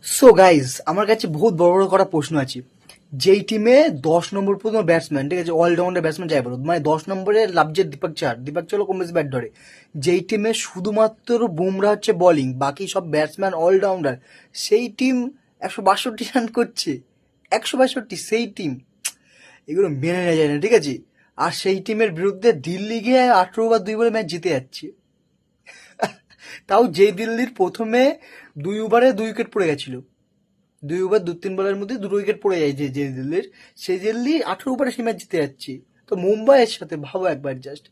So guys, আমার কাছে বহুত বড় বড় করা প্রশ্ন আছে। যেই টিমে 10 নম্বর পর্যন্ত ব্যাটসম্যান, ঠিক আছে, অলরাউন্ডার ব্যাটসম্যান যাই বলো, মানে 10 নম্বরে লাভজের দীপক চার কম বেশি ব্যাট ধরে। যেই টিমে শুধুমাত্র বুমরা হচ্ছে বোলিং, বাকি সব ব্যাটসম্যান অলরাউন্ডার, সেই টিম 162 রান করছে। 162, সেই টিম, এগুলো মেনে নেওয়া যায় না, ঠিক আছে। আর সেই টিমের বিরুদ্ধে দিল্লি গিয়ে 18 ওভার 2 বলে ম্যাচ জিতে যাচ্ছে। তাও যেই দিল্লির প্রথমে 2 ওভারে 2 উইকেট পড়ে গেছিল, 2 ওভার 2-3 বলের মধ্যে 2 উইকেট পড়ে যায় যে দিল্লির, সেই দিল্লি 18 ওভারে সেই ম্যাচ জিতে যাচ্ছে। তো মুম্বাইয়ের সাথে ভাবো একবার জাস্ট,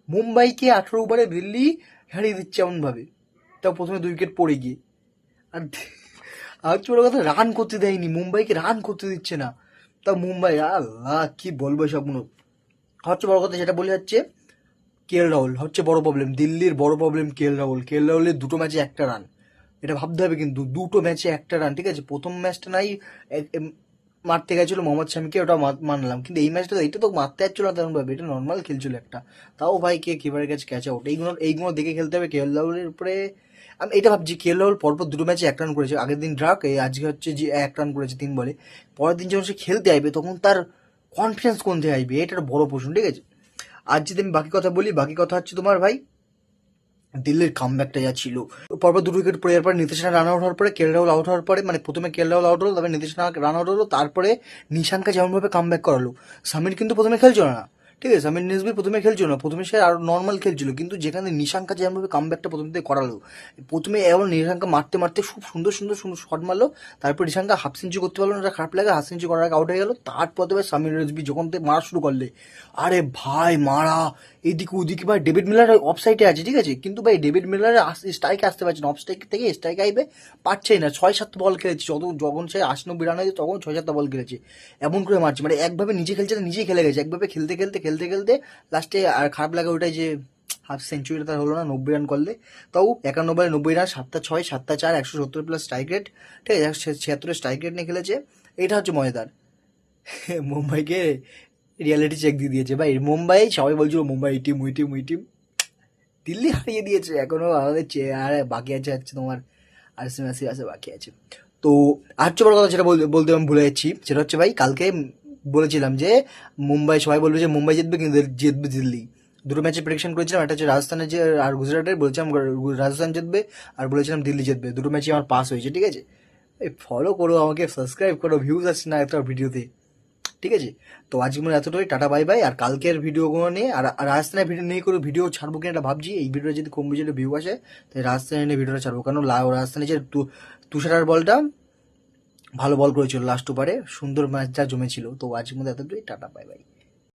মুম্বাইকে 18 ওভারে দিল্লি হারিয়ে দিচ্ছে এমন ভাবে, তাও প্রথমে 2 উইকেট পড়ে গিয়ে। আর আর হচ্ছে বড় কথা, রান করতে দেয়নি, মুম্বাইকে রান করতে দিচ্ছে না। তাও মুম্বাই, আল্লাহ কি বলবো সবগুলো। হচ্ছে বড় কথা যেটা বলে যাচ্ছে, রাহুল হচ্ছে বড় প্রবলেম, দিল্লির বড় প্রবলেম রাহুলের 2টো ম্যাচে 1টা রান। এটা ভাবতে হবে কিন্তু, 2টো ম্যাচে 1টা রান, ঠিক আছে। প্রথম ম্যাচটা নাই মারতে গেছিল মোহাম্মদ শামিকে, ওটা মানলাম, কিন্তু এই ম্যাচটা এইটা তো মারতে যাচ্ছিল না তেমন ভাবে, এটা নর্মাল খেলছিল একটা। তাও ভাই কে কিপারের কাছে ক্যাচ আউট, এইগুলো দেখে খেলতে হবে রাহুলের উপরে। আমি এটা ভাবছি, রাহুল পরপর 2টো ম্যাচে 1 রান করেছে, আগের দিন ড্রাক, আজকে হচ্ছে যে 1 রান করেছে 3 বলে। পরের দিন যখন সে খেলতে আসবে তখন তার কনফিডেন্স কোন থেকে আসবে, এটা একটা বড় প্রশ্ন, ঠিক আছে। আর যদি আমি বাকি কথা বলি, বাকি কথা হচ্ছে তোমার ভাই, দিল্লির কামব্যাকটা যা ছিল, পরপর 2 উইকেট পড়ে যাওয়ার পরে নীতিশ রানা রান আউট হওয়ার পরে রাহুল আউট হওয়ার পরে, মানে প্রথমে রাহুল আউট হলো, তারপরে নীতিশ রানা রান আউট হলো, তারপরে নিশাঙ্কা যেমনভাবে কামব্যাক করালো। সামির কিন্তু প্রথমে খেলছিল না, ঠিক আছে, সামির নিসবি প্রথমে খেলছিল না, প্রথমে সে আর নর্মাল খেলছিল, কিন্তু যেখানে নিশাঙ্কা যেমনভাবে কামব্যাকটা প্রথম থেকে করালো, প্রথমে এমন নিশাঙ্কা মারতে মারতে খুব সুন্দর সুন্দর সুন্দর শট মারলো, তারপর নিশাঙ্কা হাফ সেঞ্চুরি করতে পারলো না, এটা খারাপ লাগে, হাফ সেঞ্চুরি করার আগে আউট হয়ে গেল। তারপর তবে সামির নিসবি যখন থেকে মারা শুরু করলে, আরে ভাই মারা, এইদিকে ওদিকে ভাই, ডেভিড মিলার অফ সাইডে আছে, ঠিক আছে, কিন্তু ভাই ডেভিড মিলার স্ট্রাইকে আসতে পারছে না, অফ স্ট্রাইক থেকে স্ট্রাইকে আইবে পারছেই না। 6-7 বল খেলেছে, যখন সে 80-90 রান হয়েছে তখন 6-7 বল খেলেছে, এমন করে মারছে, মানে একভাবে নিজে খেলছে না, নিজেই খেলে গেছে একভাবে, খেলতে খেলতে খেলতে খেলতে লাস্টে। আর খারাপ লাগে ওটাই যে হাফ সেঞ্চুরিটা তার হলো না 90 রান করলে। তাও 51 বলে 90 রান, 7টা 6, 7টা 4, 170+ স্ট্রাইক রেট, ঠিক আছে, 76 স্ট্রাইক রেট নিয়ে খেলেছে। এটা হচ্ছে মজাদার। মুম্বাইকে রিয়ালিটি চেক দিয়ে দিয়েছে ভাই। মুম্বাই সবাই বলছিল Mumbai team, we team, Delhi হারিয়ে দিয়েছে। এখনো আমাদের আর বাকি হচ্ছে তোমার আরসিবি আছে বাকি আছে। তো আর হচ্ছে বড় কথা যেটা বলতে আমি ভুলে যাচ্ছি, সেটা হচ্ছে ভাই, কালকে বলেছিলাম যে মুম্বাই, সবাই বলবে যে মুম্বাই জিতবে, কিন্তু জিতবে দিল্লি। 2টো ম্যাচে প্রেডিকশন করেছিলাম, একটা হচ্ছে রাজস্থানের যে আর গুজরাটের, বলছিলাম রাজস্থান জিতবে, আর বলেছিলাম দিল্লি জিতবে। 2টো ম্যাচই আমার পাস হয়েছে, ঠিক আছে। এই ফলো করো আমাকে, সাবস্ক্রাইব করো, ভিউজ আসছে না একটা ভিডিওতে, ঠিক আছে। তো আজকে মনে হয় এতটাই, টাটা বাই বাই। আর কালকের ভিডিওগুলো নিয়ে আর রাজস্থানের ভিডিও নিয়ে করে ভিডিও ছাড়বো কিনা এটা ভাবছি। এই ভিডিওটা যদি কম বেশি ভিউ আসে, তাই রাজস্থানের নিয়ে ভিডিওটা ছাড়বো, কারণ রাজস্থানের যে তুষারার বলটা ভালো বল করেছিল লাস্ট ওভারে, সুন্দর ম্যাচ যা জমেছিল। তো আজকের মধ্যে এতটাই, টাটা বাই বাই।